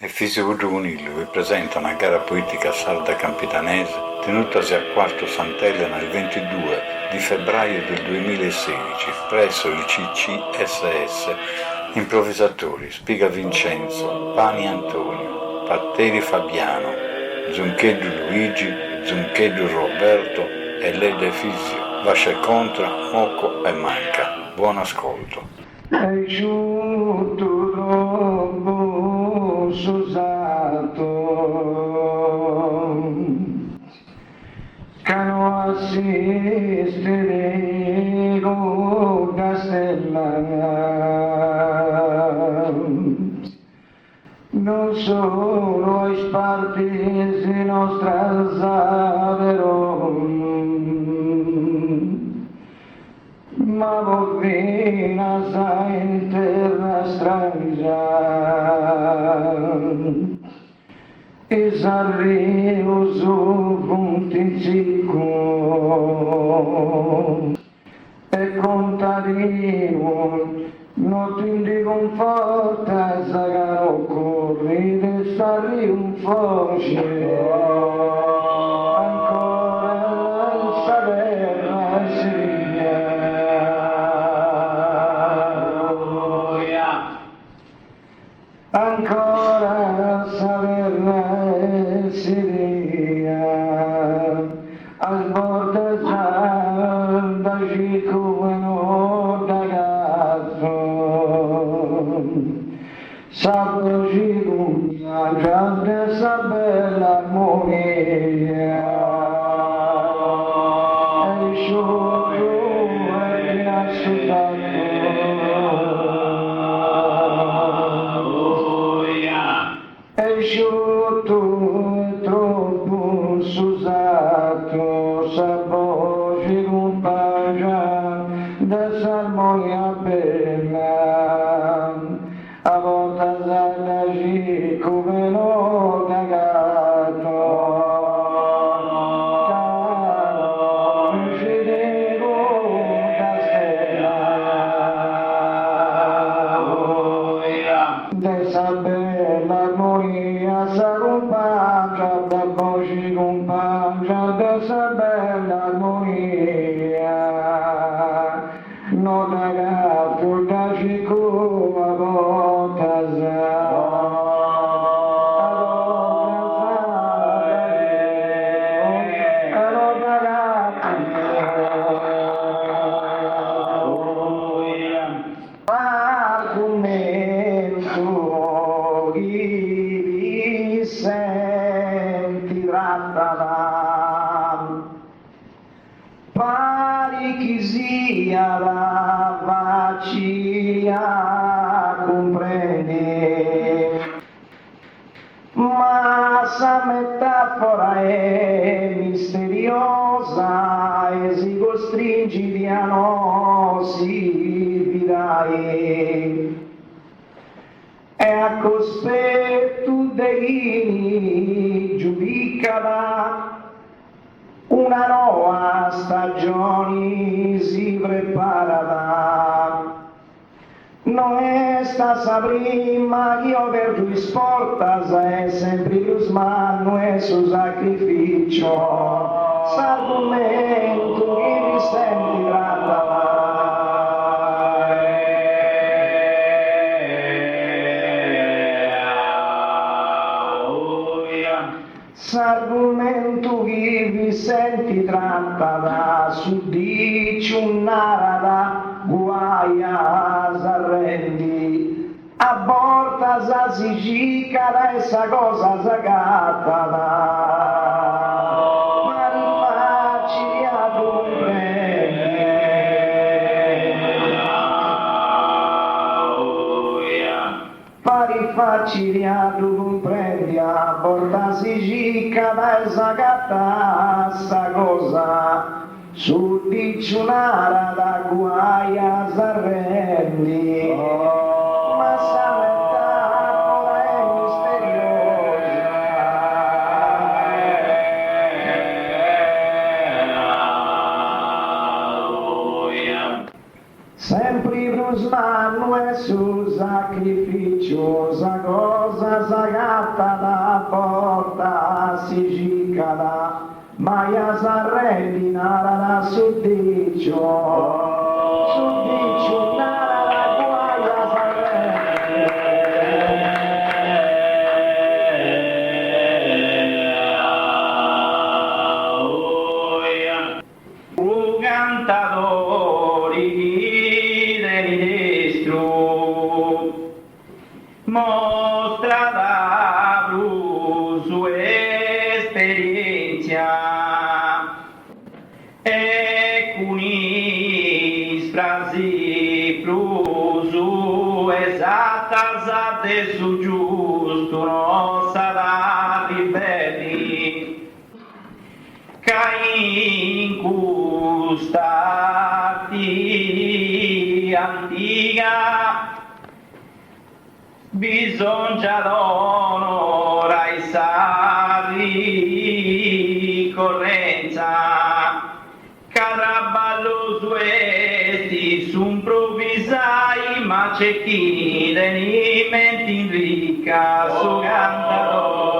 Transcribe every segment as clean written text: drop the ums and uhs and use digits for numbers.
e Fisico Giovanile vi presenta una gara poetica sarda campidanese tenutasi a Quarto Sant'Elena il 22 di febbraio del 2016 presso il CCSS. Improvvisatori: Spiga Vincenzo, Pani Antonio, Patteri Fabiano, Zunchedu Luigi, Zunchedu Roberto e Lede Fisio, Vasce Contra, Moco e Manca. Buon ascolto. È giunto troppo susato, che non assistere con Castella, non solo ai spartiti nostra zavero, ma bovina sta in terra strangia e s'arrivo su puntincico e contadino non ti conforta sa caro corri e s'arrivo un foce ancora in sa terra ancora saperla e Siria al bordo da Cicumeno da cazzo sapo Cicumena già sa bella armonia e sciocco e asciugato asciutto e troppo susato s'appoggi con pagia da s'armonia bella a volta s'allagì come non cagato ci devo Castella de sa bella armonia sa compaggia da voci compaggia da sa bella armonia non ragazzo da cicuma volta argomento chi senti trattava pari chi sia la vacia comprende ma sa metafora è misteriosa e si costringi a non si dirai e a cospetto dei giudicava una nuova stagione si preparava non è stata prima che io per lui sportas è sempre lo smanno e su sacrificio s'argomento che mi senti trattava s'argomento che vi senti trattava su dici un'arada guaia s'arrendi a borta sa si cicala e sa cosa sa cattava ma rifacci a pari facili a tu comprendi a borda si cicala e sa catta sta cosa su dici un'ara da guaia s'arrendi ma sa metafora è misteriosa sempre brusmano e su sacrificiosa cosa sa gatta da porta si giccada, ma io sarrendi nara da suddiccio, nara da guaia sarrendi. Un cantadori del destro mostra da su esperienza e con frasi su esatta de su giusto non sarà ribelli in custati antica bisogna l'onore sa ricorrenza caraballo suesti s'improvvisai ma cecchini denimenti in ricca su cantador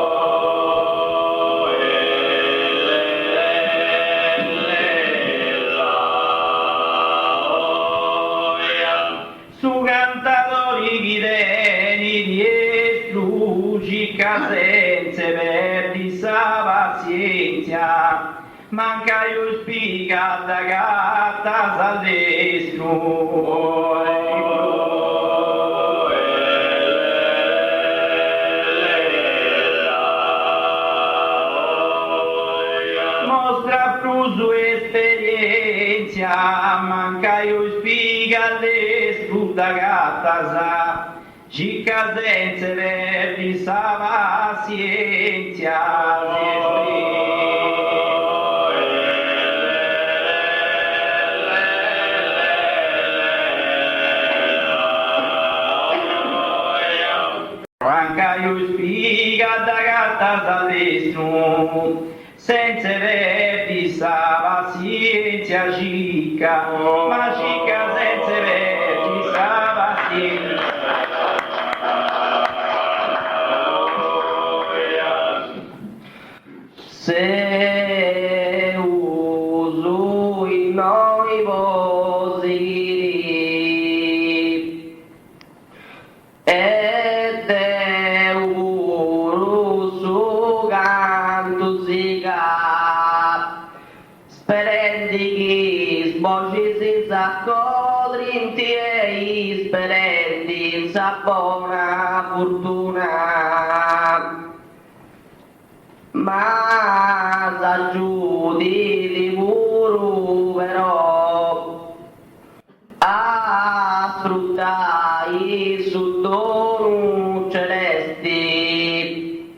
senza verdi sa pazienza manca io spiga da gatta al destro mostra su esperienza manca io spiga al destro da gatta Cica senza verdi sa pazienza manca io spiga da gatta da destro senza verdi sa pazienza cica ma cica senza verdi sa pazienza se uso i noi positivi ed è su canto siga sperendi che sbocci si s'accodrinti e sperendi sa buona fortuna ma s'aggiudi di puro però a sfruttai su dono celesti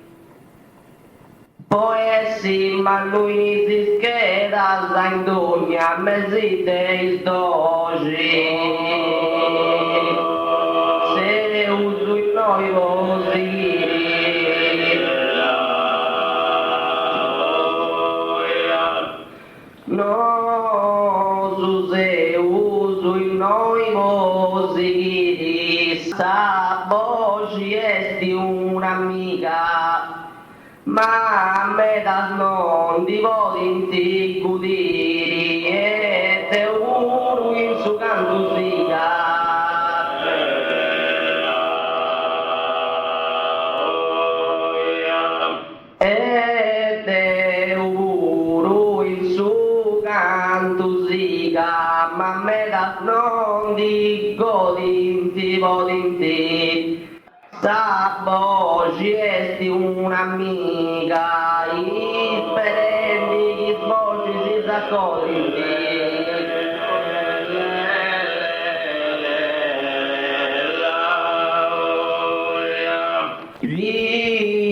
poi essi ma lui si scheda sa in dogna mesi dei doci se uso il noi così no su se uso il noi così sa voci esti un'amica ma a me da non di volenti gudiri e te uno in su canto siga e te uno in su canto siga ma a me da non di godinti volenti sa voci esti un'amica sperendi che voci si s'accordi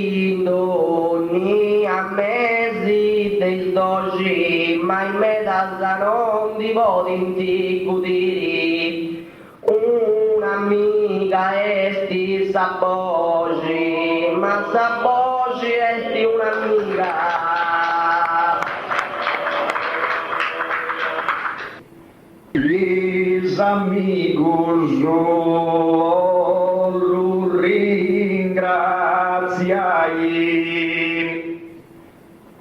Lindoni a mesi dei doci ma in mezzo non di volenti cudiri un'amica esti sa voci ma sa voci esti un'amica Gli amigos lo ringraziano ringraziai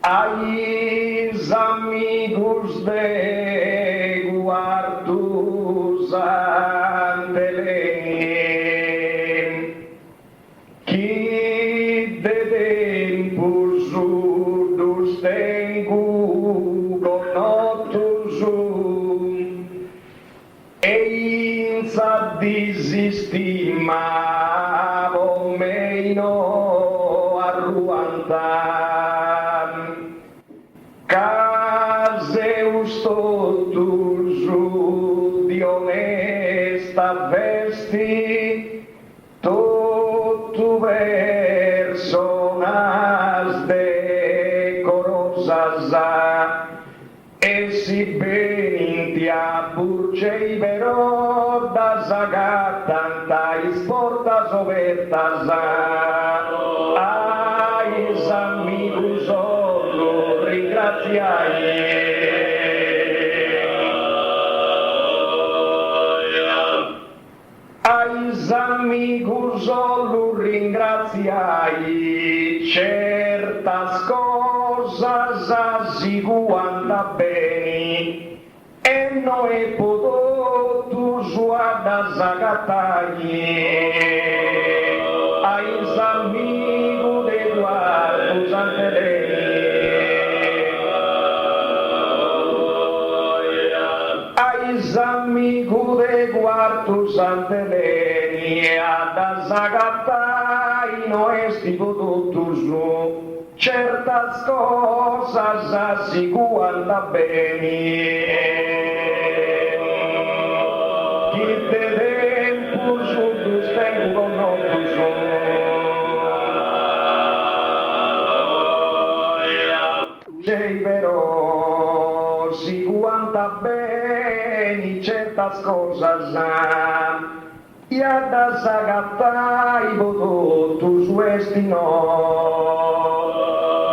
ais amigos de Guardo Santelene que de tempos dos tenho conotos e insa desestimavo meino arruantar caseus todos de honesta veste todo personas decorosas e si ben ti apurceivero das agatantais portas obertas ais amigos lo ringraziai ais amigos lo ringraziai certas cosas assiguanda bene e non è potuto suadas agatai ais amigos de Guardo Santelene ais amigos de Guardo Santelene das agatai non esti potuto su certas cosas assiguanda bene che te tempus dos tengo conotos però siguanda bene certas cosas e das agatai potutos esti no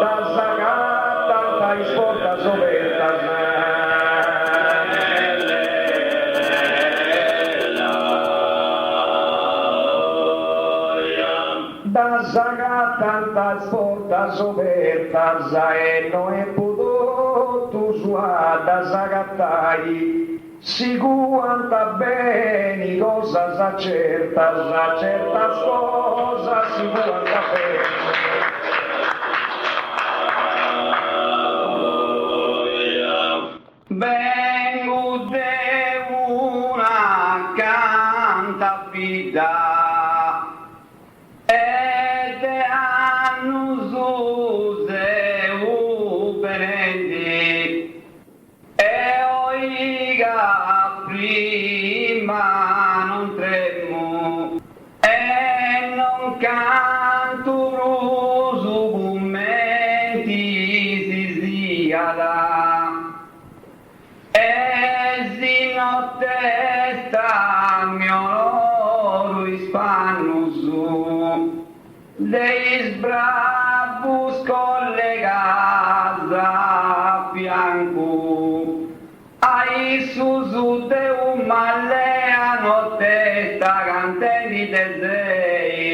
das agatantais portas obertas das agatantais portas obertas e non è potuto suadas agatai siguanda bene cosas certas cosas siguanda bene vengo de una cantavida ed annus useu benendi e oiga prima non tremo e non canto bruso commenti si siada e si notte sta mio loro ispanno su dei sbravos collegati a fianco ai susu de un malleano testa cantelli de sei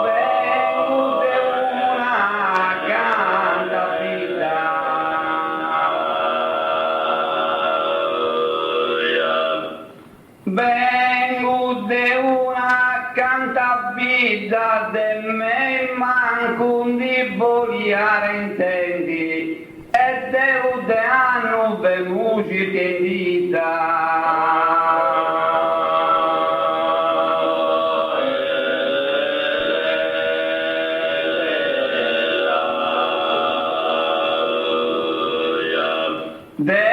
vengo de una cantavida vengo de una cantavida de me manco di vogliare intendi e Deu de anno venuti che dita de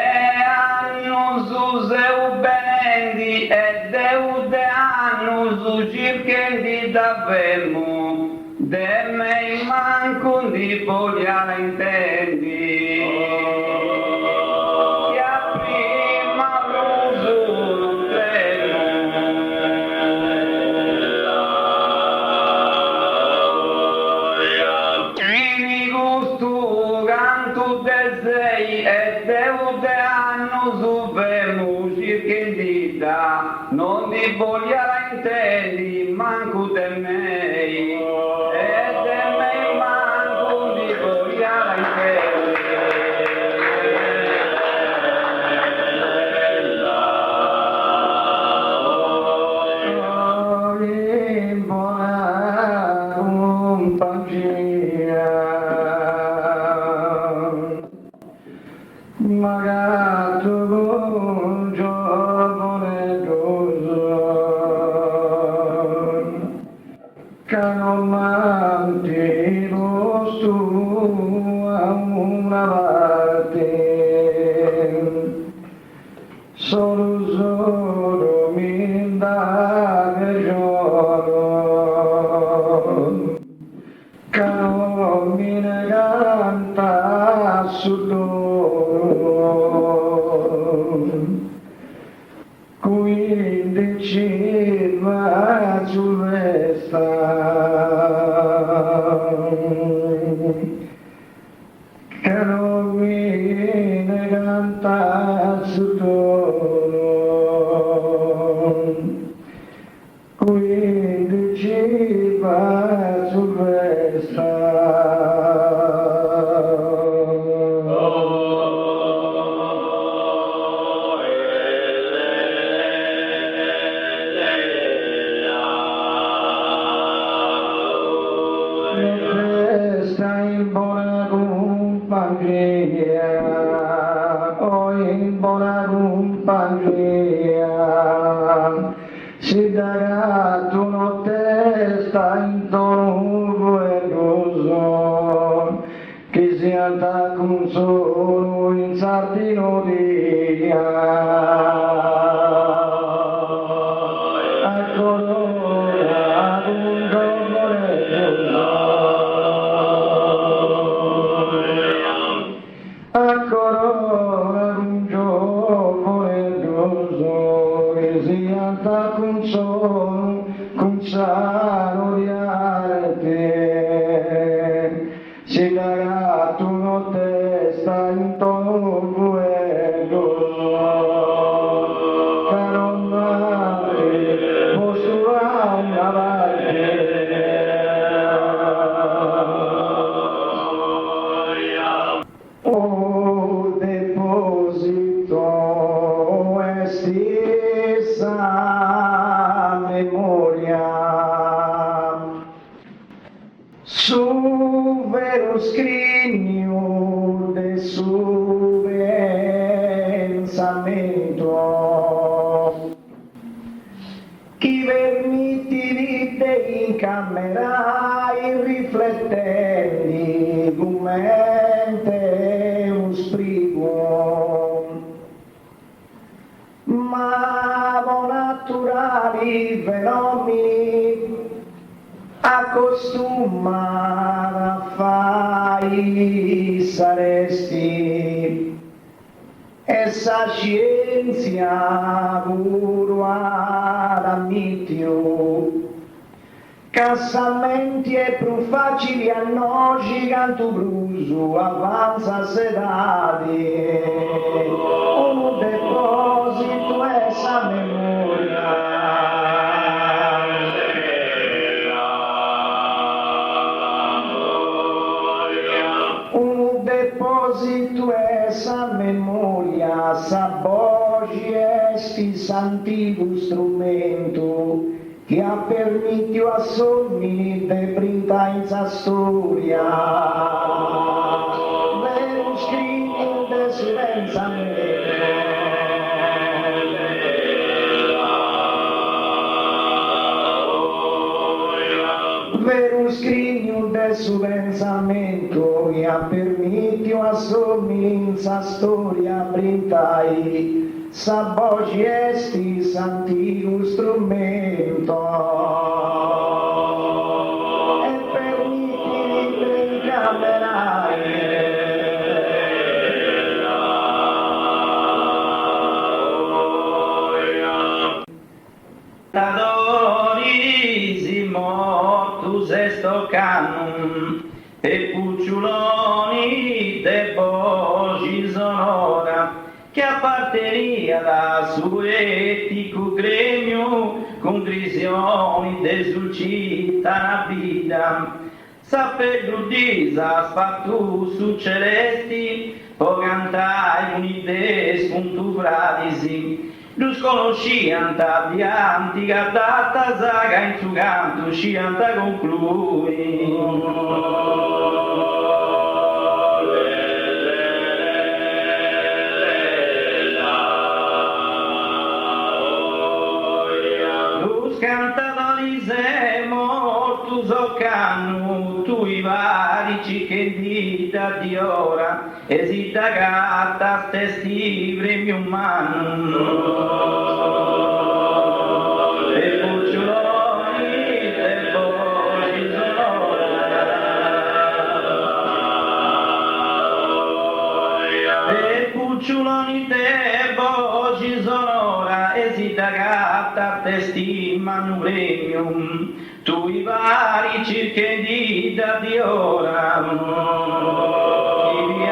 anno suseu benendi e Deu de anno su circhendi davvero de me manco di voglia intendi che a prima l'uso non tremo chi gusto canto de sei e Deu de anno su vemu circhendi da non di voglia intendi manco de me calmante rosto a una parte, solo mi dà giorno, cammina canta su quindi ci va su resta che non viene canta su quindi ci va su resta. In buona compagnia, oh in buona compagnia, si darà tu notte sta intorno e gozo, che si anda con solo in sardinoria. Ancora un giorno nervoso che si alza con solo, con sano di arte, si darà tu notte sta intorno e gozo, caro mare, posso una parte. Oh, deposito è stessa memoria su vero scrigno del suo pensamento chi vermiti di in camera riflettenti mente un sprigo ma naturali fenomeni accostuma a fai saresti essa scienza puro ad ammitio cassamenti e più facili a noi giganto bruso avanza sedati un deposito essa memoria un deposito essa memoria saboggi esti santivo strumento che ha permesso a sogni de brinda in sa storia vero scrigno de silenza vero scrigno de suo pensamento che ha permesso a sogni in sa storia brindai saboggi esti santivo strumento e permetti di incamerare Tadorisi mortus esto canum e pucciuloni de bogi sonora che appartenia da suo etico gremio con visioni desulcita na vita sapevo disa spattu su celesti o cantai un'idea spuntu fradisi lo sconoscianta di antica data saga in su canto scianta conclui cantadores mortus uso cannu, tu i vari cicchettita di ora, esita gatta stesti premi umano. E cuccioloni e voci sonora, e cuccioloni e voci sonora, esita gatta testi manu premium, tu i vari cicchettita di ora, chi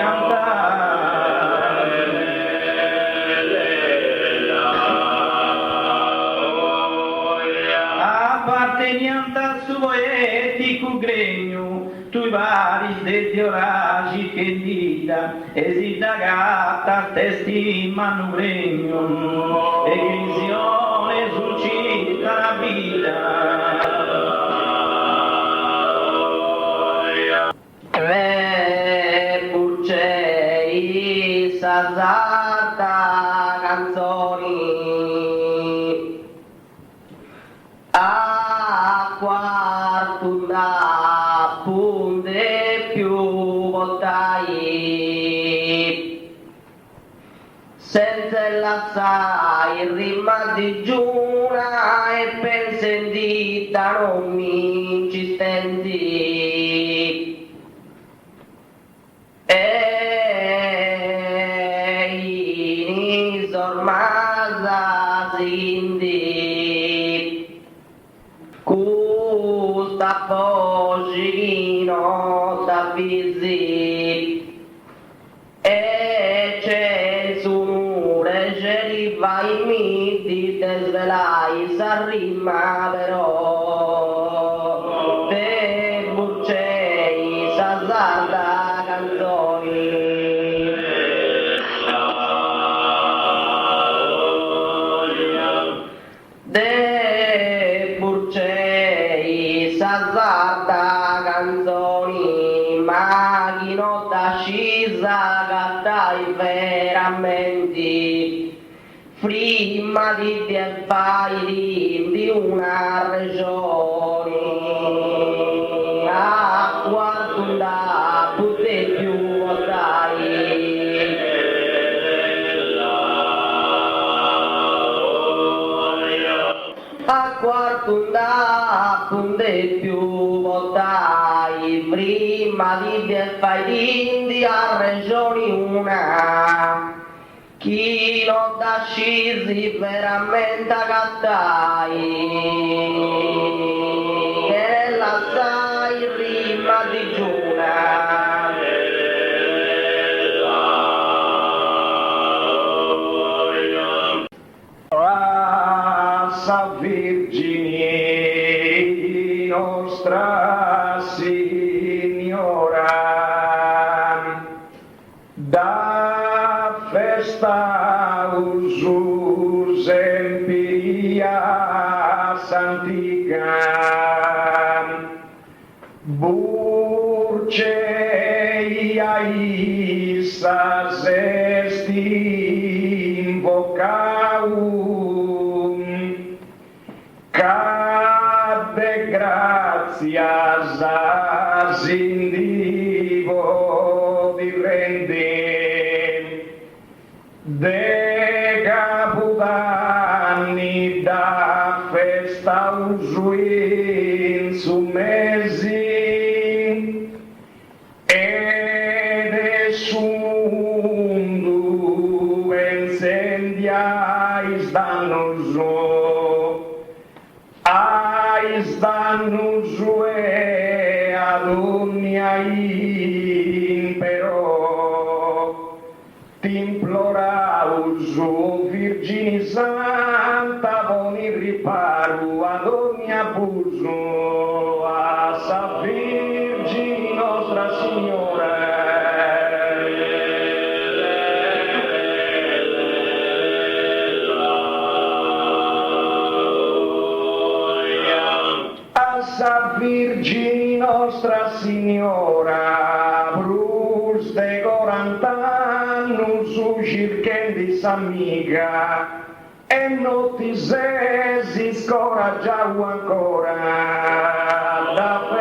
apparteniente al suo etico gregno, tu i vari detti oragi che dita, esita gatta testi manu regno, e visione suscita la vita. Tre purcei sasata canzoni, a quarto da punte più voltai, senza l'assai rima di giura e per sentita non mi insistenti. E sormasa sindi, custa pogino t'avvisi, e c'è su mure c'è li vai miti te svelai s'arrima però te buccei s'azzarda canzoni. De purcei s'azzarda canzoni, ma chi non da scisa gattai veramente, prima di te fai di una regione, a quanto da poter più votare. A quarto da punte più votai, prima di te fai di a regioni una, chi non da scisi veramente gattai, e la sai rima di giuna. Sa Virgine nostra Signora, da festa usus empia santica, burceia issas esti invocau, cadde grazias as indivo di rende, de capodanni da festa usuin su mesi, ed essundu incendiais dannoso, ais dannoso e ad omnia impero, t'imploraus, o Virgine Santa, boni riparo ad ogni abuso, a sa Virgine Nostra Signora. A sa Virgine Nostra Signora, brus de 40 anni su circhendi s'amiga, e non ti sei scoraggiato ancora da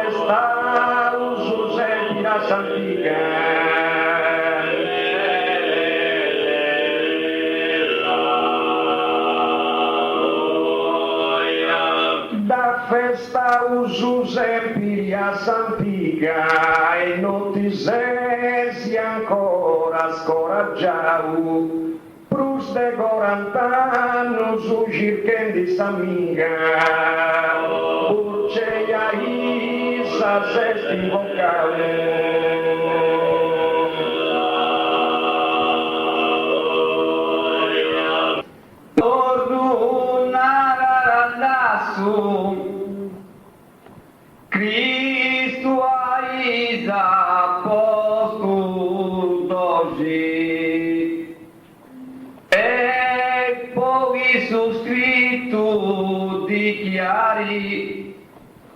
festa usus empirias antica e non ti sesi ancora scoraggiau prus de 40 annos u cirquen di s'amiga urceia isa sesti vocale Cristo Aisa apóstolo d'oggi e poi su scritto dichiari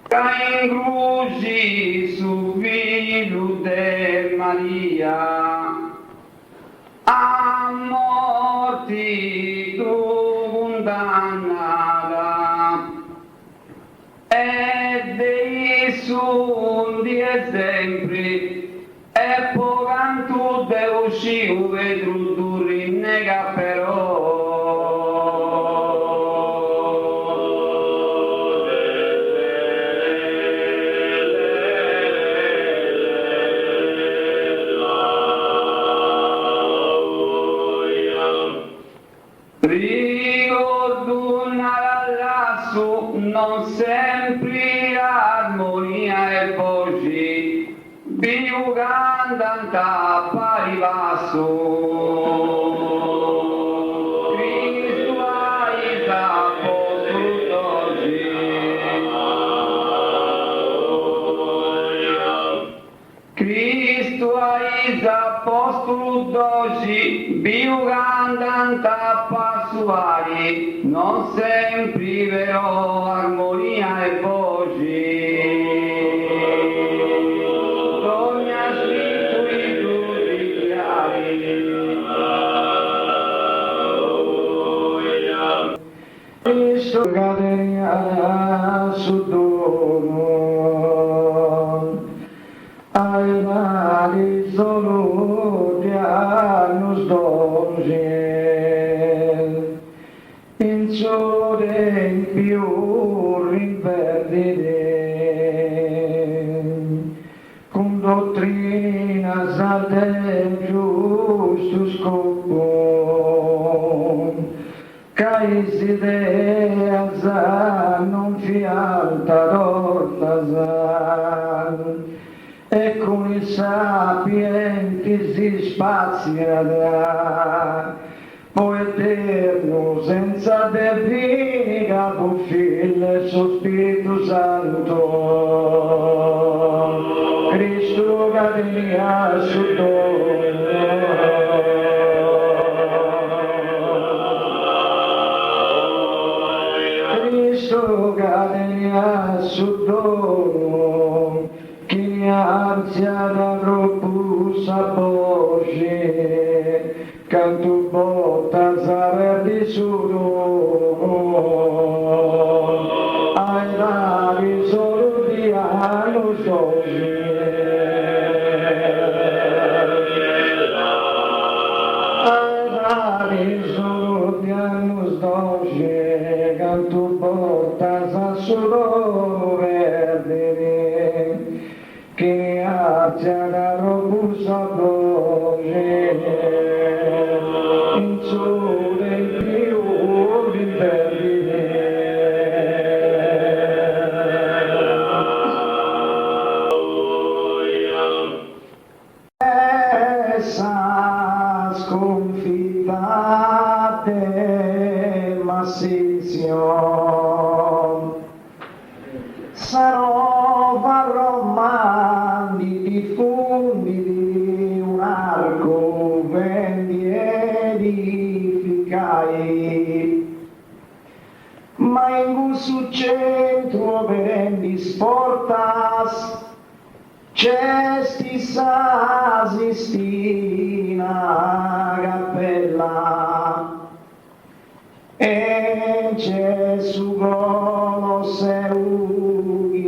che ingrugi su figlio de Maria a morti condannata e dei sun di esempi e pocantu de usciu vedru tu rinnega però ricordo lasso non sempre armonia e voci più cantanta pari basso Cristo Aisa apostolo d'oggi Cristo Aisa apostolo d'oggi più cantanta passuari non sempre però armonia e voci dogna scritto i tutti chiari Cristo cadenia su dono ai mali solo di annos d'oggi in sole in più rinverdire con dottrina salde giusto scopo cais ideas non fialta d'ortazan e con i sapienti si spazierà poi eterno senza definiga Figlio su Spirito Santo Cristo cadenia su Cristo cadenia su dono chi ansia da troppo sapoce canto botta saber di solo ai rari solo di anno d'oggi ai rari solo di anno d'oggi canto botta sa solo verdere che abbia la robusta voce in sole più di perdere essa sconfitta del massizio sarò varrò mandi diffundi di un arco vendi edificai ma in su centro verendi sportas cesti s'asistina cappella e c'è su golo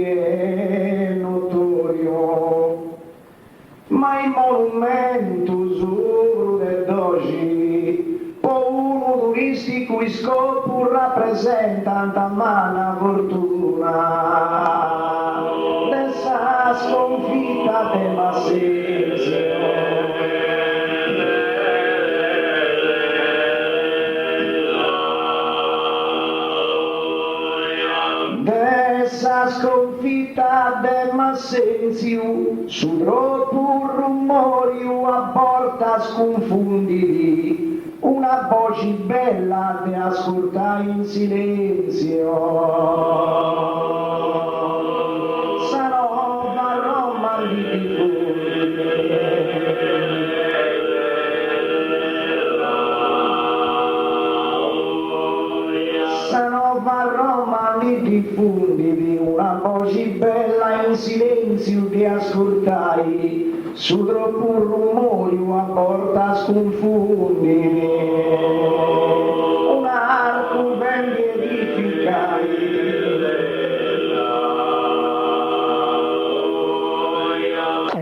e notorio ma il monumento su del doji po uno turistico scopo rappresenta una mana fortuna fortuna dessa sconfitta de Massenzio. Dessa sconfitta de Massenzio, su troppo rumore a portas confunditi, una voce bella te ascoltai in silenzio. Sarò Roma di diffundi, una voce bella in silenzio ti ascoltai, su troppo rumore a porta sconfundi, un arco ben edificai.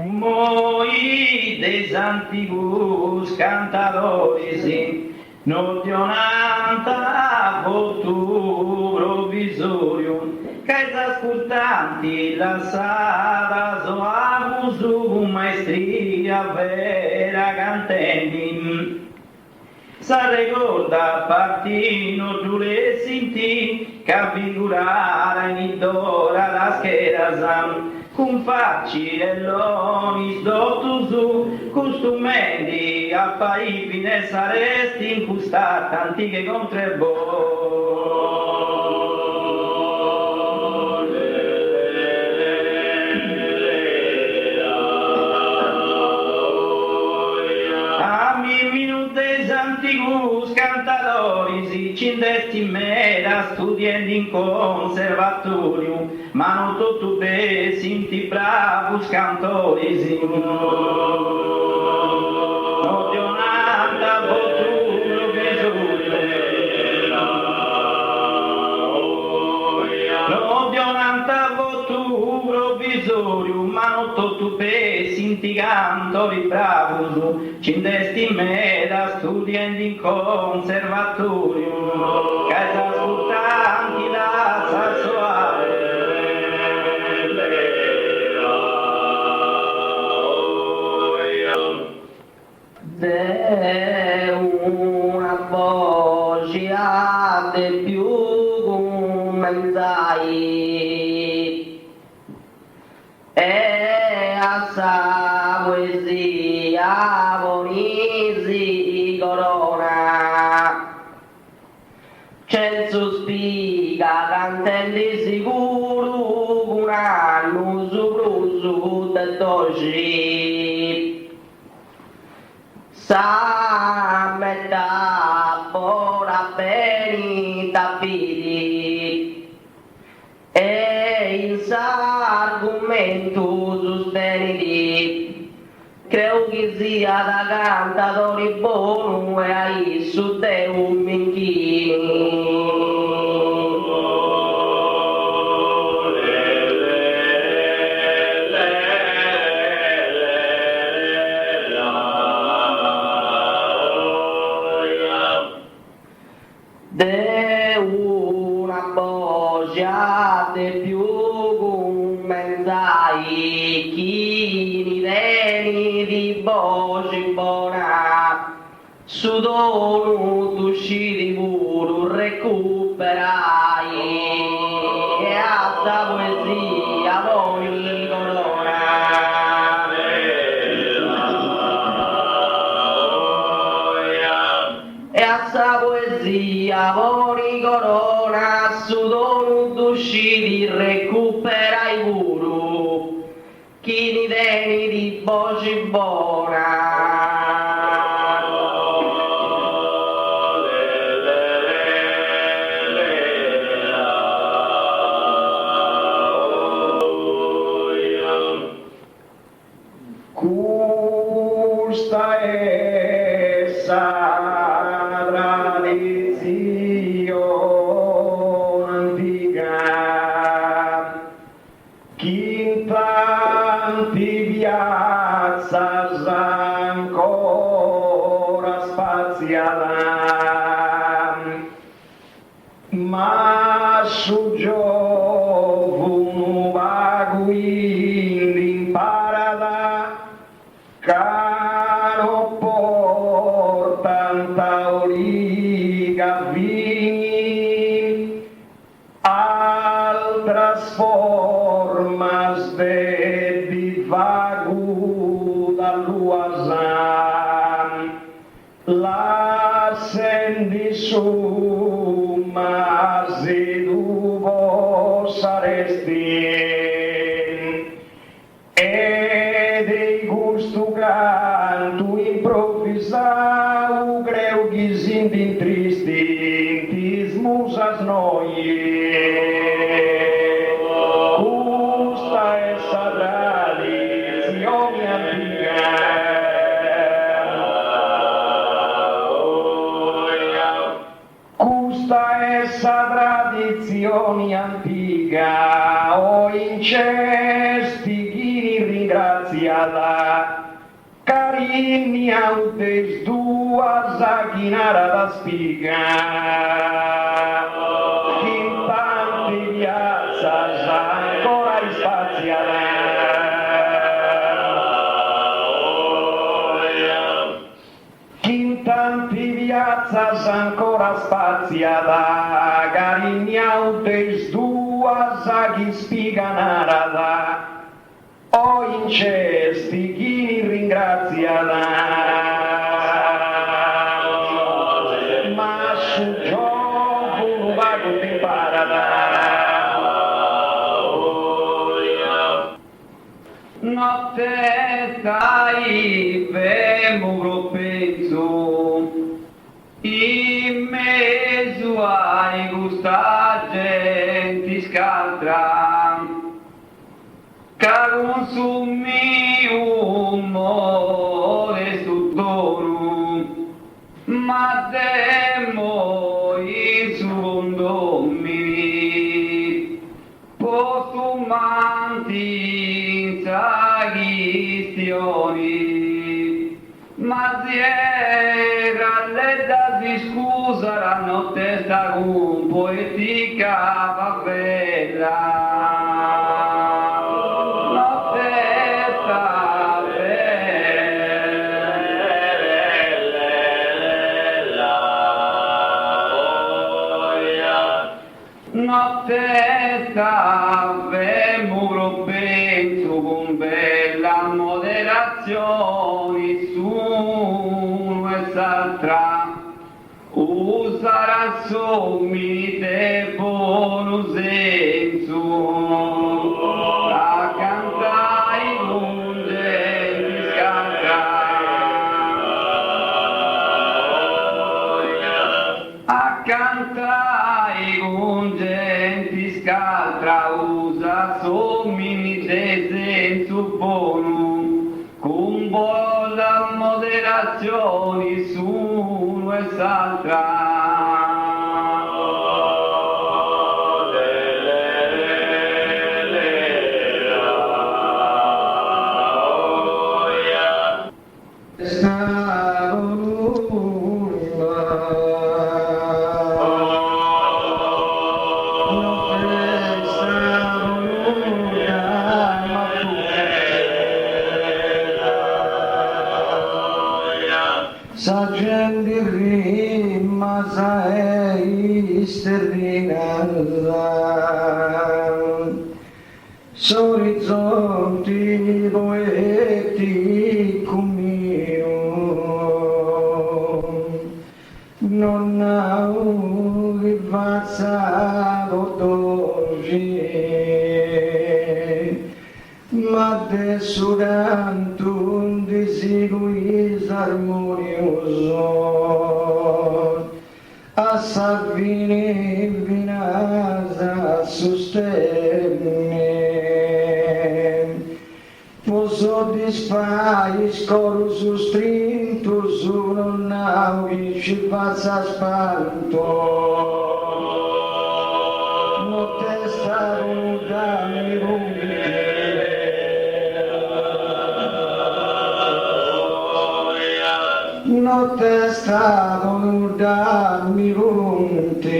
Moi des antigus cantadores non dionanta votu provisorium, che ascoltanti la sala soavusu maestria vera cantendi. Sa ricorda partino giure sinti, che figurara in idora la schera con facile l'onis dottusu, costumendi a paipine saresti incustate antiche contrebò. Antigus cantadores cindesti mera studiendi in conservatorium, ma non tutto be sinti bravus cantores. Odionanta voturo visorium, ma non tutto be sinti cantori bravus, cindesti mera studiendi in conservatorium, che ascoltanti la sassuale. De una voce de più commentai e a sa poesia bonisi corona, censo spiga cantelli sicuro un anno su de doci. Sa metafora benita fidi e in s'argomento sosteniti, credo che sia da cantatori buono e a isso de un minchini. De una voce de più commentai, chi mi veni di voce buona, su dono d'usciti puro recuperai, e a sta poesia voi corona. E a sa poesia voni corona, su dono d'usciti recuperai puro, chi ni veni di voce buona. Questa è sa tradizione antica, chi in tanti piazzas ancora spaziala, ma su giorno caro portan tauriga vini, altras formas de divago da luazan, la sendi sumas e du vos arestien, e dei gusto canto improvisau greu ghisinti tristi tis musas noie. Custa essa tradizione antica, custa essa tradizione antica, o incesti chi ringraziala, carini autes duas a chinara da spiga, in tante piazzas ancora rispaziala, in tante piazzas ancora spaziala, carini autes duas a chi spiga narada, o incesti chi ringraziala, ma su gioco non va con te notte stai fermo penso, in mezzo ai gusta gente scaltra, ca consumi un mole su toro, ma temo il suo domini, postumanti in saghistioni, ma si era ledda si scusa la notte sta con poetica favela. Notte stave muro penso con bella moderazione su quest'altra usarà sommi buon senso a cantare con gente scaltra, a cantare con gente scaltra usa sommi senso buono con buona moderazione su quest'altra. Sa gente rima sa sterminata, s'orizzonti poeti comino, non ho che passato d'oggi, ma adesso tanto un desiderio armonioso a Salvini vinasa sostenne, può soddisfare scoro sostrinto su non navi ci passa spanto, non testa lontani notte è stato darmi volonte,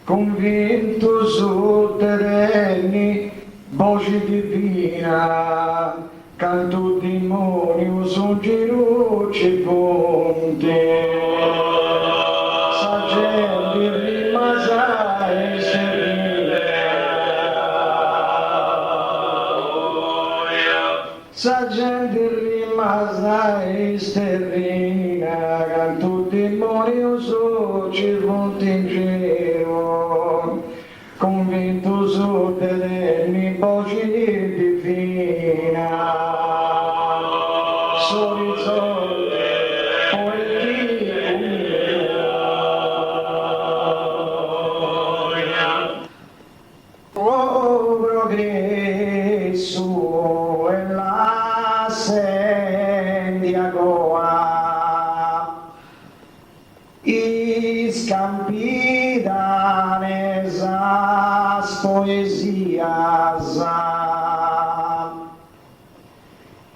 convinto su terreni, voce divina, canto dimoni su giro ci ponte, sa gente rimasa e serena, sa gente rimasa e serena, che tutti i demoni su ci ponte in giro, convinto su delle voci divina. Progresso e la sendia goa, iscampidanesas poesias,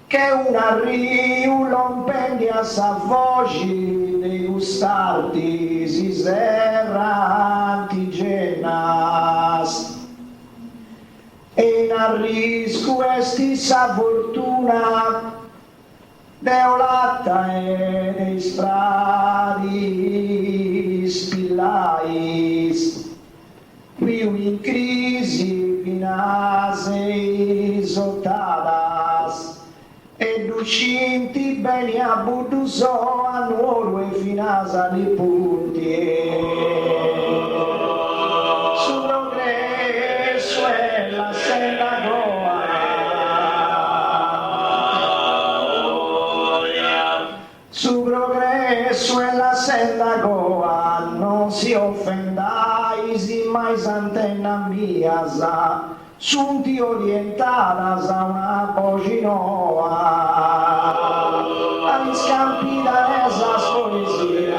che una riu lompendia sa voci dei gustardi si serranti genas, e in arrisco esti sa fortuna deolata e dei stradi spillais, più in crisi finase isotadas, ed uscinti beni a buduso a nuoro e finasa di punti. Su progresso e la senda goa, su progresso e la senda goa, non si offendai, si mai antenna mia sa, sunti orientadas a una poginoa, agli scampi da esas poesias,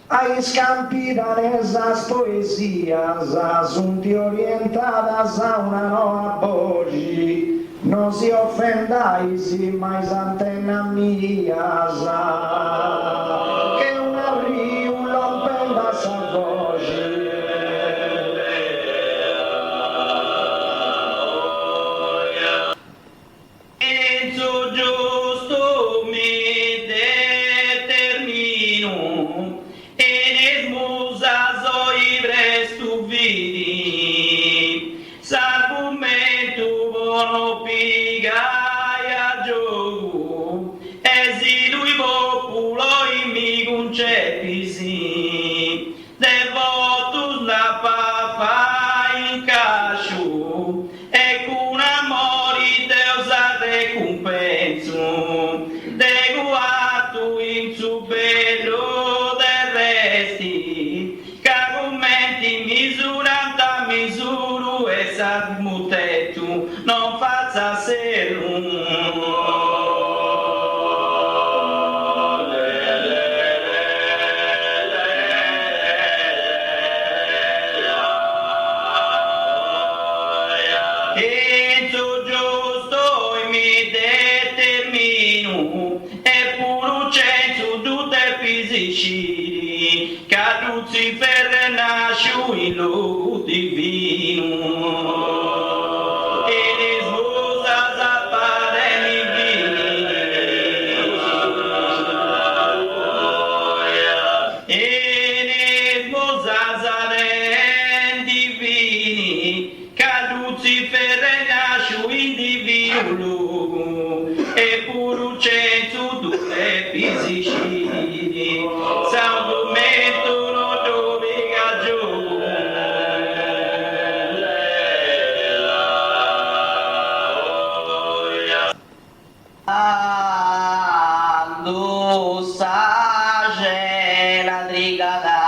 agli scampi da esas poesias, sunti orientadas a una nuova pogi, non si offendai, si mai antenna mia sa, Enzo giusto mi determino e ne smusa soi presto vidi, s'argomento buono pigaia gioco, e si lui populo in mi concetti sì, devotus la papa in cascio, e con amori deusa recompenso, de guardo in su bello del resti, che commenti misuranta misuru e sa mutetto, non faccia serum. Enzo giusto e mi determino, e puro censo tutte fisici, che Lucifer nasce in lo divino, e ne smusa s'appare divini, e ne smusa s'appare divini, che Lucifer nasce in divino luogo, e puro censo tutte fisici, s'argomento non dove gioco. Quando sage la brigata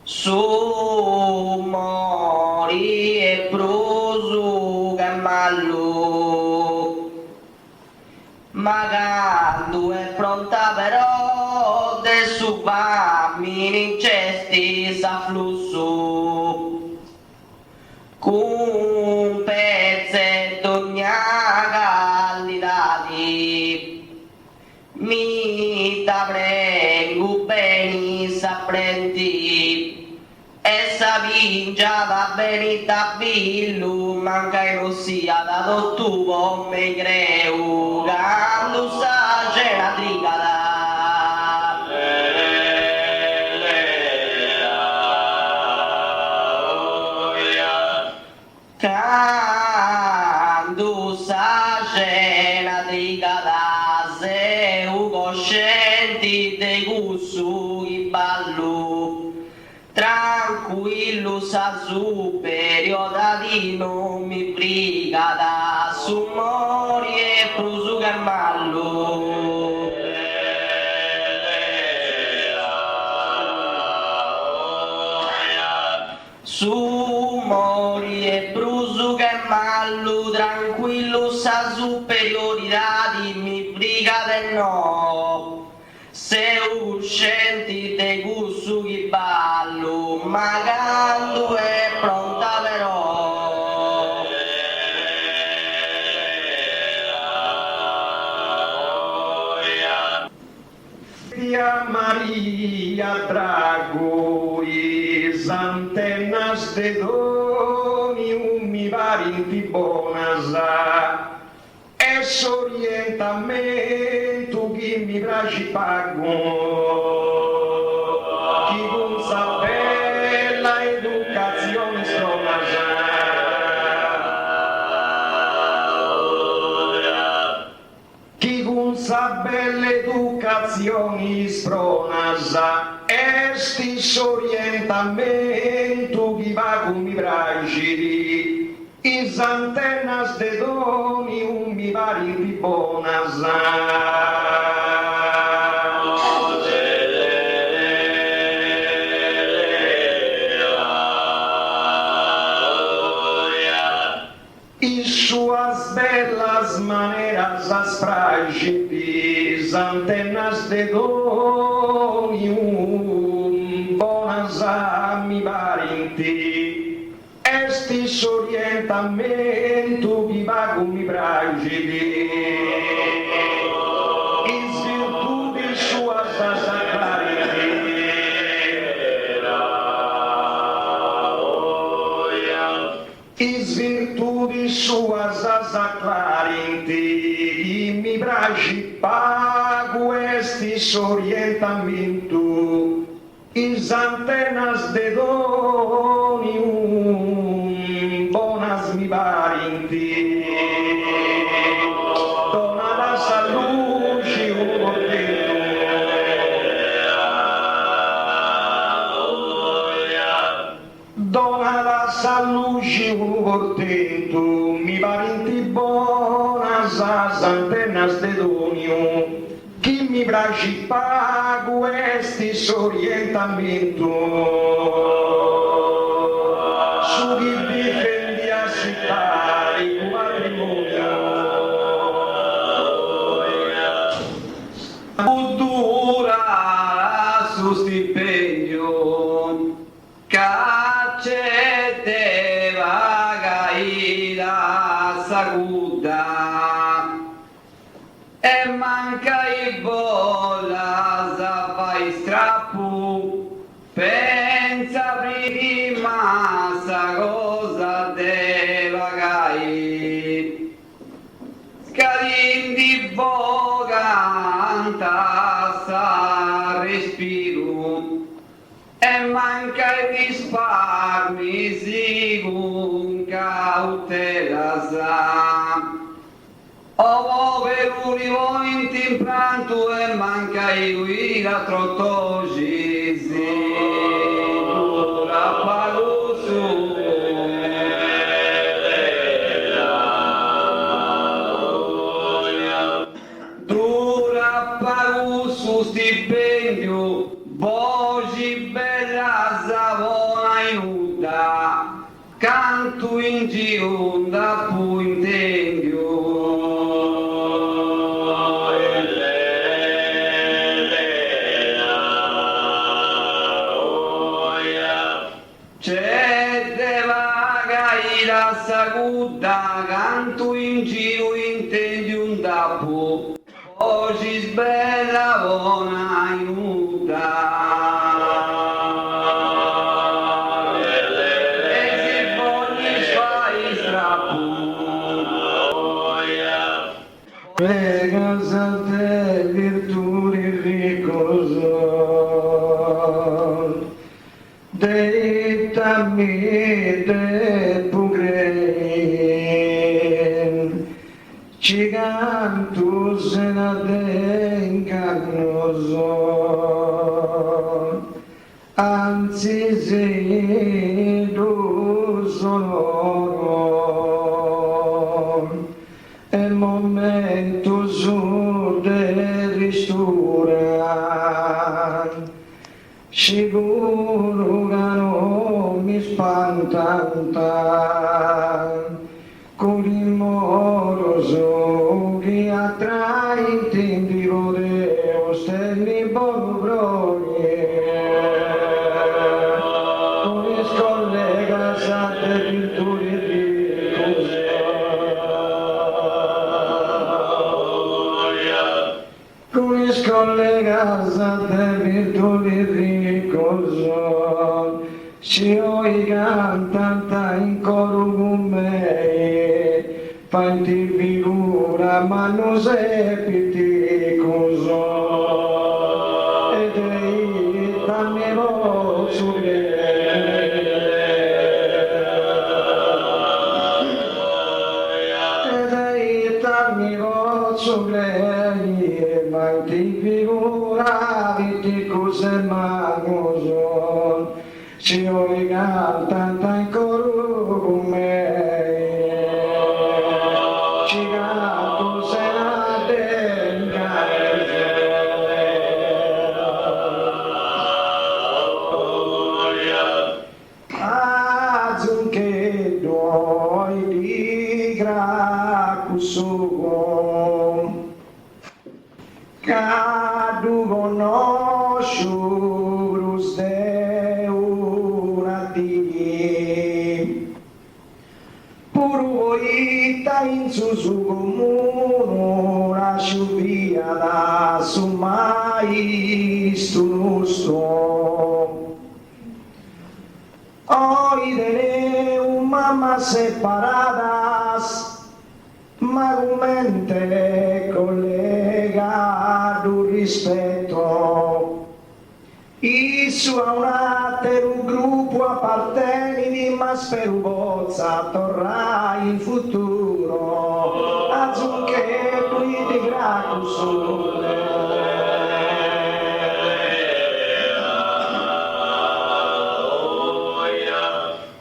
su mori e prosu che mallu, ma quando è pronta però de su bambini in cesti s'afflusso, con pezzetto candidati, mi t'avrei bene s'apprendi, essa vingia da benita billu, manca che non sia da tu come creu, quando sa c'è la trigada. Quando sa c'è la trigada, se u coscienti de gussu i ballu, tranquillo sa superiore di non mi briga da su mori e prusu carmallo. Su mori e prusu carmallo, tranquillo sa superiorità di mi briga del no. Se uscenti te gussu chi ballo, ma quando è pronta però. Tia Maria Drago, antenas de doni, mi varinti bonasa, e s'orientamento chi mi piace pago, chi con sa bella educazione stronasa, chi con sa bella educazione stronasa, esti s'orientamento chi va con mi piace, is antenas de doni un mi vari di bonasa. E suas belas maneiras as frágeis antenas de doni un bonas a mi varinte. Este s'orientamento vi vago mi fragili, in virtù sua sacralità, in virtù sua sacralità, mi fragi pago este s'orientamento, is antenas de doni bonas mi varinti, dona la saluci un portento, dona la saluci un portento, mi varinti bonas as antenas de donio, chi mi piace pago este s'orientamento, su chi difendi a città il patrimonio, cultura su stipendio, cacceteva gaida saguda, e manca i bolla sa fai strappo, pensa prima sa cosa deva gai, scadindi boganta sa respiro, e manca i risparmi si con cautela sa. Ovo per un impranto e manca i guida trottosi, dura palusu. Dura palusu stipendio, voci bella savona inuda, canto in gironda pu intendio. C'è de vaga la saguda, canto in giro intendi un dapo, oggi sbella buona inuda. deitami de pugren, ci canto se na dencarnoso, anzi se do sonoro, è momento su de ristura, sicuro che non mi spantanta, con il moroso che attrae in vivo Deo, stelli bolobroglie, con le scollega sante virtù di così. Collegasa de virtudi ricorso, ci oi cantanta in coro con me, fanti figura ma non sepiti coso, ed ei dammi voce ed ei dammi voce ma ti figuravi di cose magoso, ci vuoi cantare ancora con me, ci canto se la denga, azzunche doi di gracusugo, Cadu conosciu cruz de urati, puru ita in su comunu la sciuvia da su mai stunusto. Hoy de mamma separadas, magumente collegado rispetto, isso a un gruppo appartieni, ma spero bozza torrà in futuro, azzurché qui di gracusole.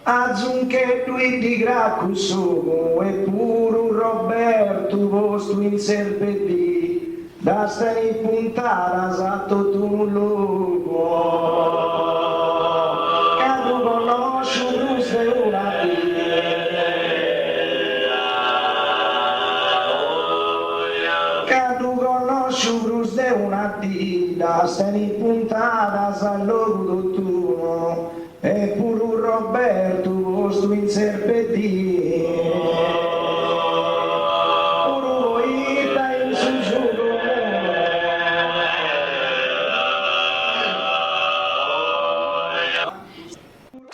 Azzunche lui di Gracuso e pure Roberto vostro in serpenti da stare in puntata esatto tu luogo che tu conosci un se una che tu conosci un brus de una da stare in puntata esatto tu e pure un Roberto vostro in serpenti pure voi da in sussurro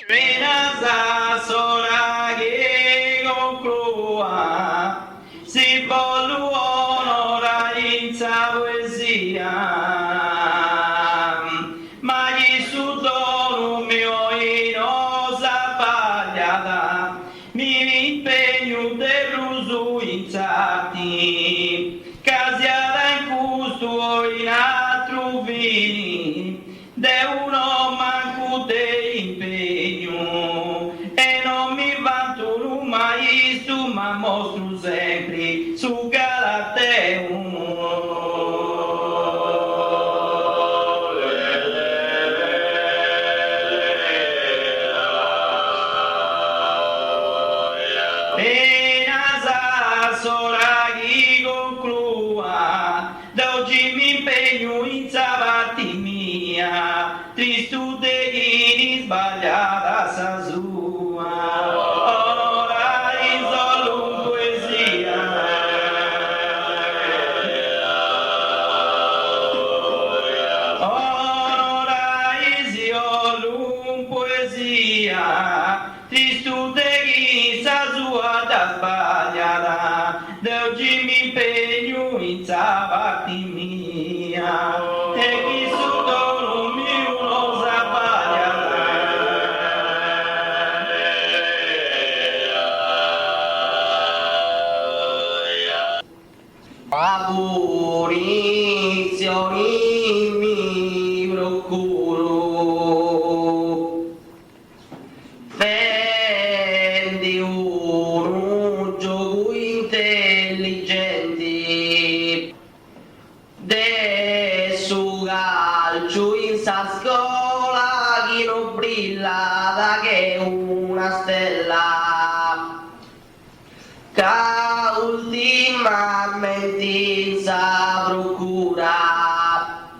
Venasa sola che conclua si vuole onora in sa poesia ma gli sudoro mio mi impegno del ruso in sati, casiata in custo in altro vini, de uno manco de impegno, e non mi vanto mai stu, ma mostro sempre su Galateo. Da oggi mi impegno in sabati mia, tristu de sbagliata sa sua, ora in solo poesia. Ora in solo poesia, tristu de sa sua da sbagliata, da oggi mi impegno in sabati mia, e chi su dono mio non sbagliata. mano brillata che una stella, che ultimamente sa procura,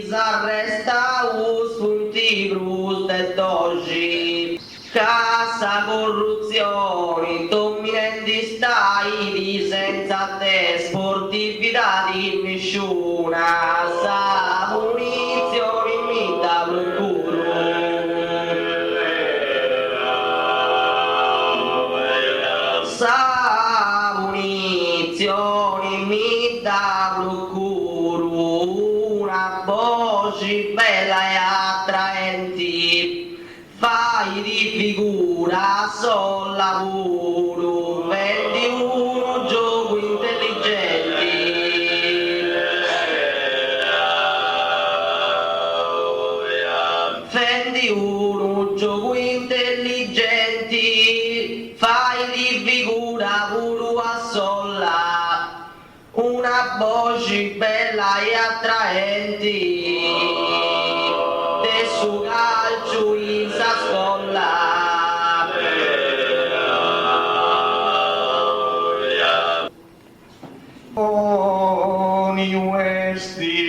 s'arresta us punti cruz de d'oggi, casa corruzione, dominanti stati senza te sportività di nessuna, sa munizioni mi da procura. Sa munizioni mi da procura, una voce bella e attraenti, fai di figura sol lavoro, vendi uno gioco intelligenti, vendi uno gioco intelligenti, fai di figura pure a solla, una voce bella e attraenti, del suo calcio in sa scolla. Oni questi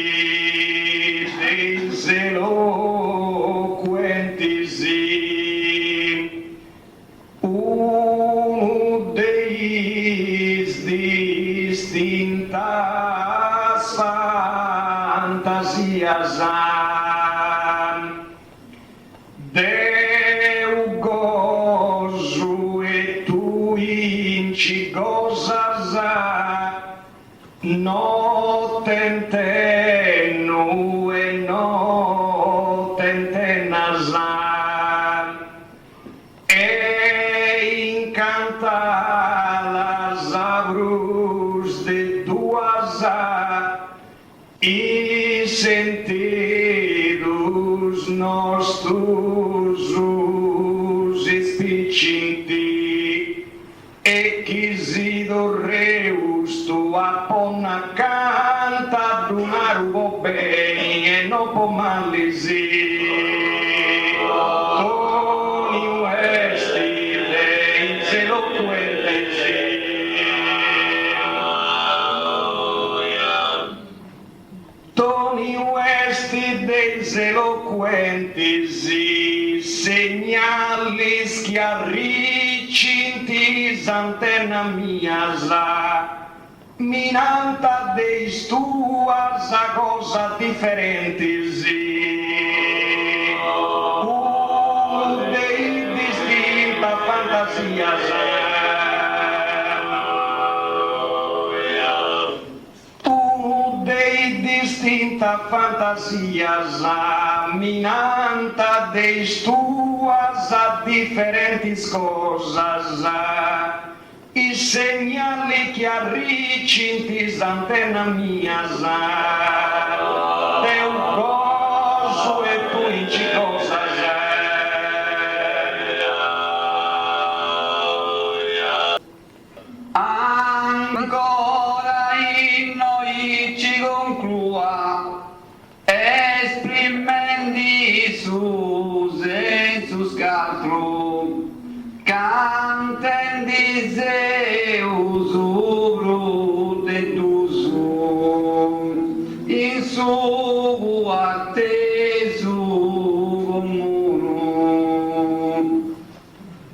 eloquenti sì, uno dei distintas fantasias Deu gozo e tu inci gozas no tentenu e no tentenas e incantalas abrus de duas e sentidos nostros os espichinti e quisido reus tua pona canta dunarugo bem e no pomalisi Tony West dei eloquenti Tony West dei eloquenti segnales che arriccinti antenna mias minanta deis tuas cosa differentes dei distinta fantasias dei distinta fantasias minanta deis tuas differentes cosas e segnali che arriccinti antenna mias teu coso e tu inci cosas ancora in noi ci conclua esprimenti su sensu scaltro cantendi Zeus brute tusu in su attesu comunu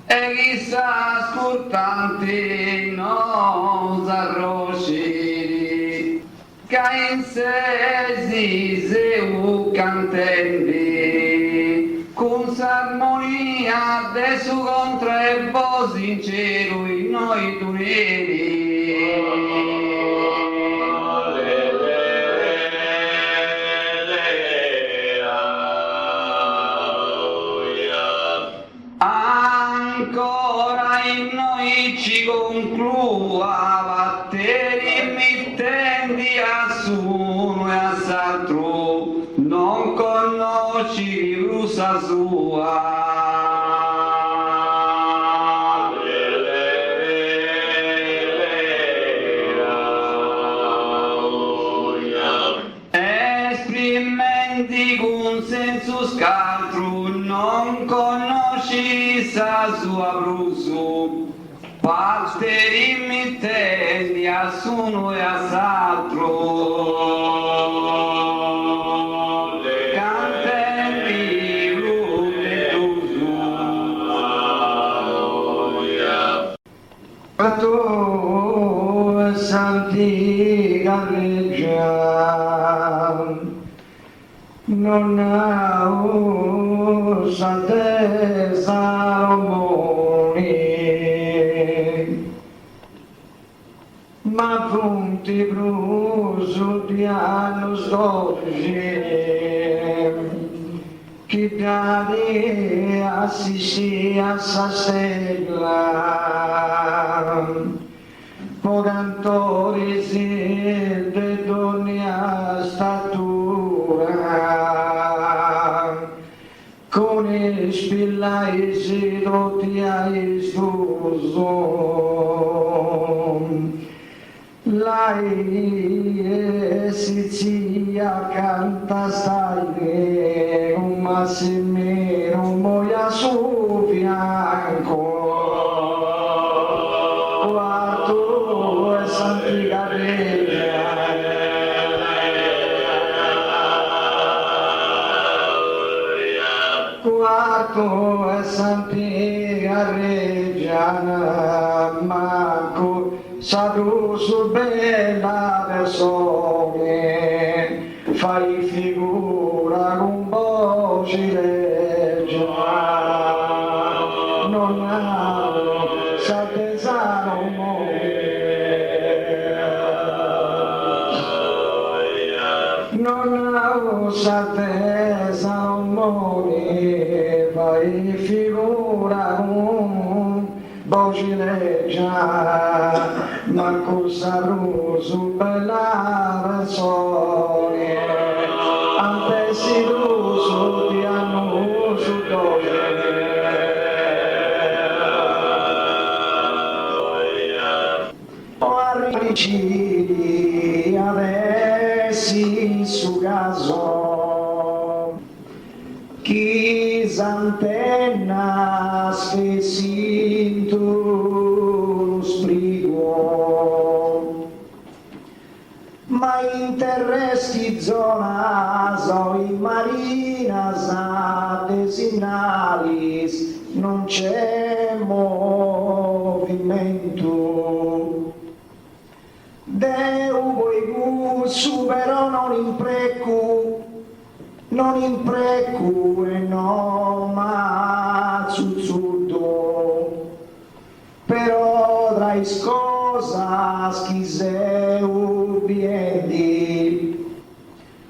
e chissà ascoltante nos arrosci che in sesi Zeus cantendi con s'armonia de su contrebo sincero in noi tuneri ancora in noi ci conclua batteri mittendi a suno e a s'altro non conosci rusa sua esprimenti con senso Jesus caltru non conosci sa sua brusu, parteri mittendi a suno e a s'altro, cantendi lutte tusu. A tu santi galleggia, non ha sante Salomoni, ma punti brusu di anno sdoggi, chi dadi assisti a sa segla, po cantori siete d'ogni statura, con i spillai si roti ai stuso, lei si zia canta stai, un massimero moia su fianco, quarto e santi galleggia, quarto e santi galleggia, manco Sadu su bella persone, fai figura con voce leggia, non hanno saltesano non hanno saltesano fai figura con voce leggia, manco saprò su bella persone, ante si su di anno su dove. O arricidi avessi su caso, chi s'antenna spessinto sprigo, ma in terrestri zona so in marina sa designalis non c'è movimento. Deu voi supero non imprecu e non ma zuzzurdo, però tra is cosas chi se ubiendi,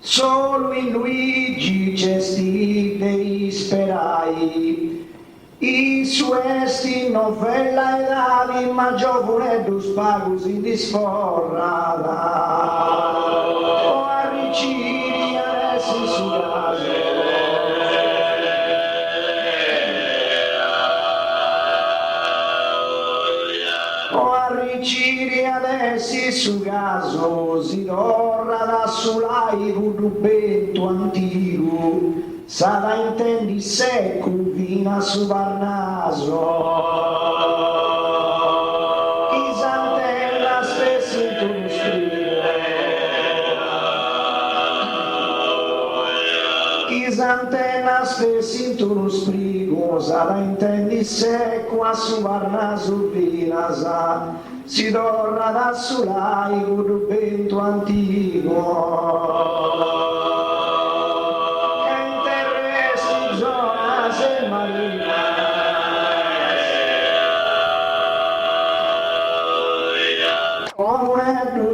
solo in Luigi cesti dei sperai, i suesti novella edadi, ma giovunedus pagus in disforrada, o arricidi adesso su case. O arricidi adesso su caso, si torra da sulai rubetto antico, sarà intendi secco vina su Parnaso, chi s'antella spesso in tu sprigo, chi s'antella spesso in tu sprigo, sarà intendi secco a su Parnaso vina si torna da sulai rubetto antico.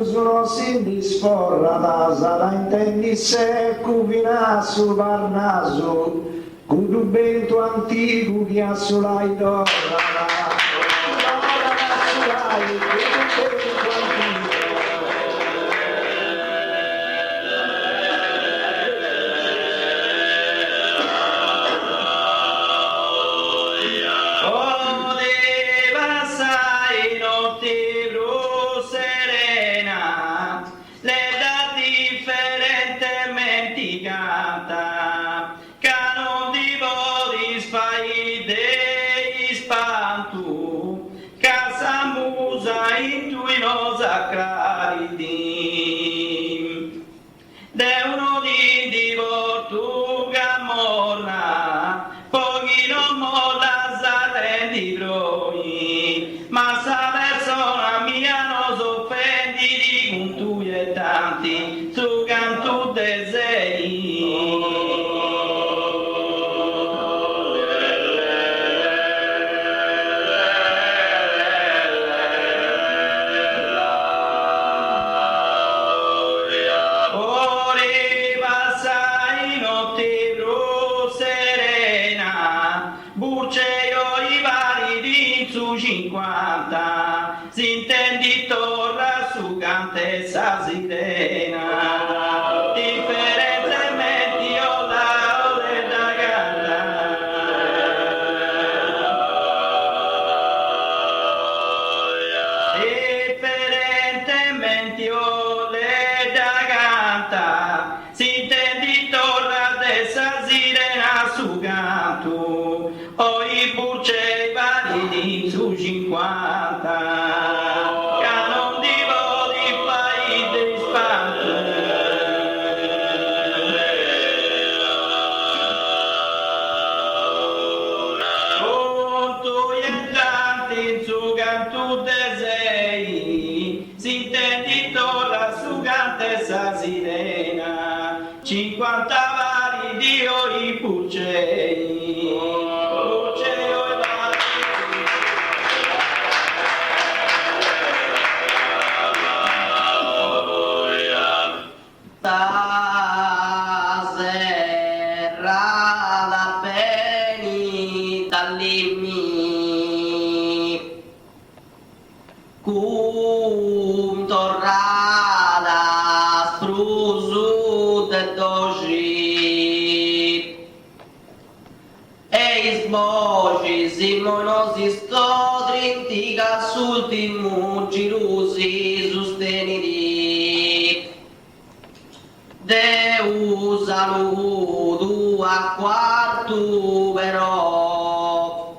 Sono si disforrata, sarà intendi se cuvina su Parnaso, con un vento antico che assolai d'ora, differentemente canta. su canto, oi purce validi su 50, che non ti voli fai di spanto. Conto e tanti su canto de sei, si intendi torna su cante sa sirena, 50 vari dio i purcei, purceo e vari. Ta serrata beni dall'immi, cum torrada sprusu de doji, e smoci simonosi stodrinti casultimu girusi sosteniti, Deu saluto a quarto però,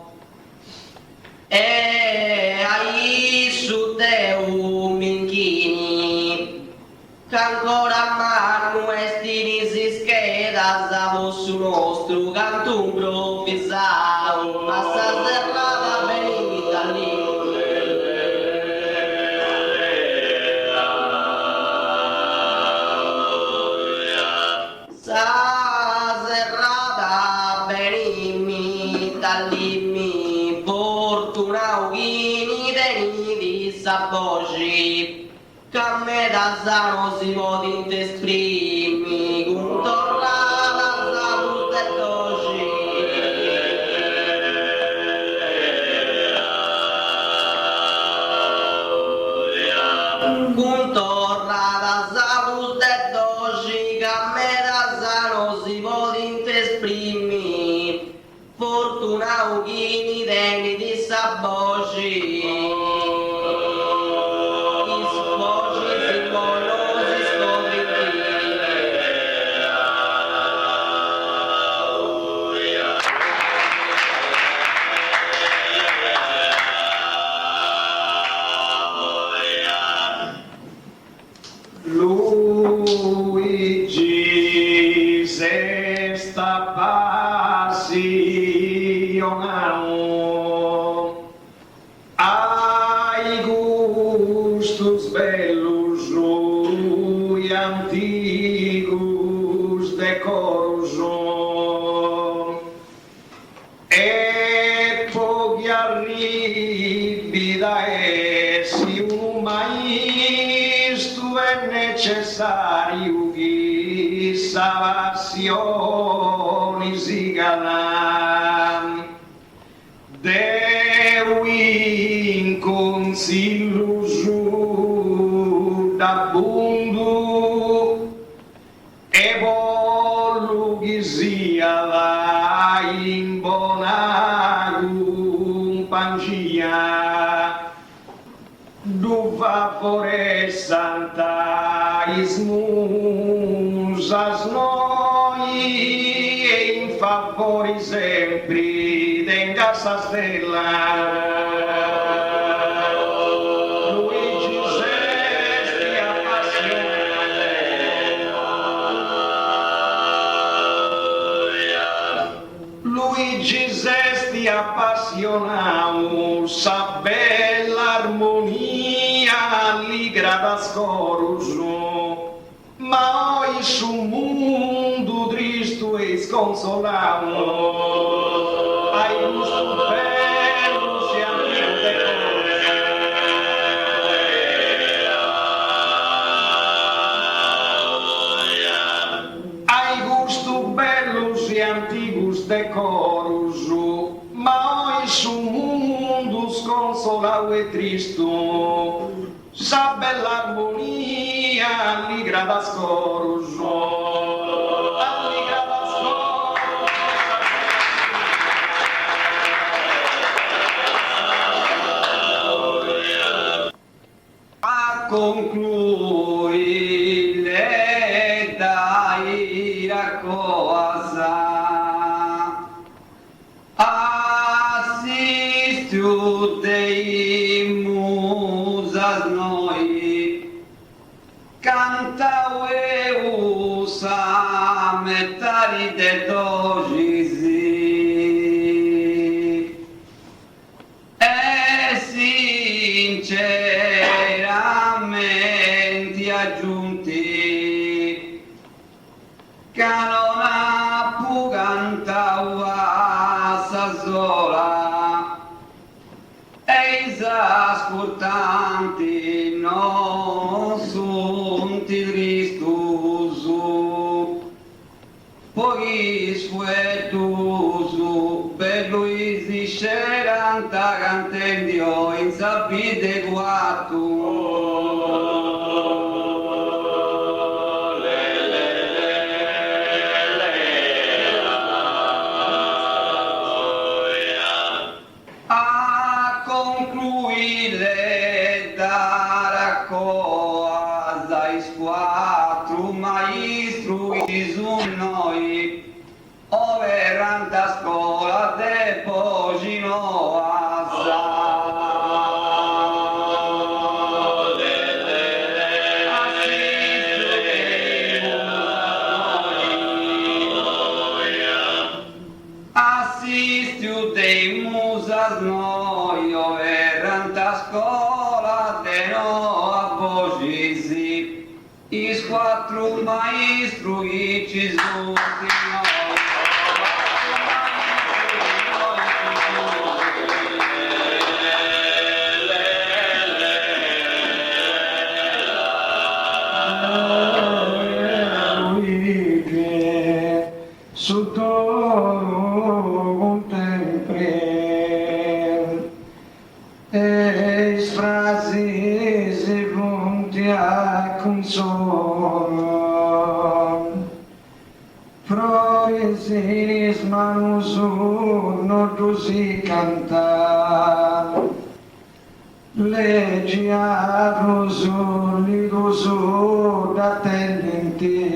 e ai su Deu minchini, che ancora mano estini si scheda sa su nostro canto improvvisato, ma sa serrata venita lì. Sa serrata venimmi dall'immi, fortuna ughini tenivi sa voci, che a me da sano si può esprimi, con tornata sa tutte doci. Con tornata sa tutte doci, che a me da sano si può esprimi, fortuna ughini tenivi sa voci. Luigi se sta passionando, ai gustos bellos e antigos decoros, e poi arrivi da essi uma isto è necessario che salvazione si galan, devi in consiglio su da bundu, e voglio che sia la in buona compagnia, do favore santa ismusas noi, e in favore sempre denga sa stella. Luigi Sesti appassionato, Luigi Sesti appassionato, sa bella armonia alligra da scoruso, ma oi su mundo tristo e sconsolato, ai gusto bello si ai gusto bello si antigus decorus, ma oi su mundo sconsolao e tristo, sa bella armonia alligra da scorus, alligra da scorus. A concluire dai la cosa, assistiu dei musas noi, canta eu sa metade de dogisi, e sinceramente aggiunti, che non ha pu cantava sa sola, e i ascoltanti non sunt tristusu, poi sfuetusu, per lui si sceranta cantendio in sapide quattro. A concluire da raccoa dai quattro maestri su noi, ove ranta scuola de pogino a assistiu dei musas noi, ove ranta scuola de no a pogisi, is quattro maestri ci sono noi. Sotto contempre e frasi si punti a consolo, froresinis manus notusi canta, leggi a roso ligoso da tendente,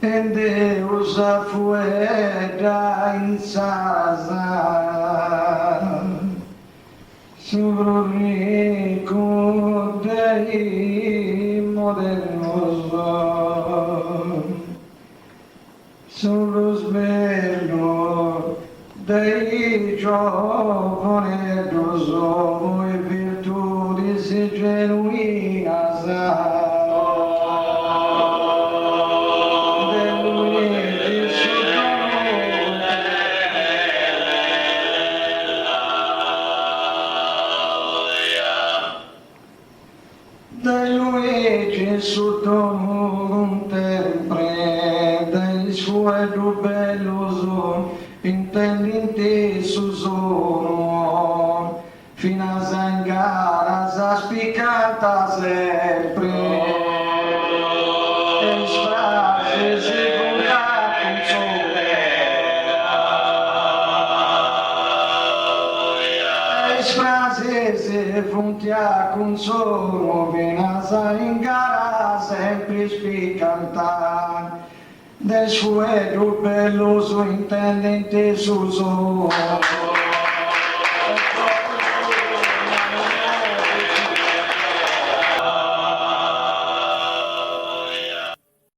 en Deus afuera insasa, sobre o rico dei modernoso, sobre os belos dei giovane doso e virtudes e genuinas. Sotto contempre dei suoi belloso intendente su sono fino a zangara spiccata sempre e frase si vola con sole e frase si funtia con solo fino a zangara sempre spiccata del suo belloso intendente su sono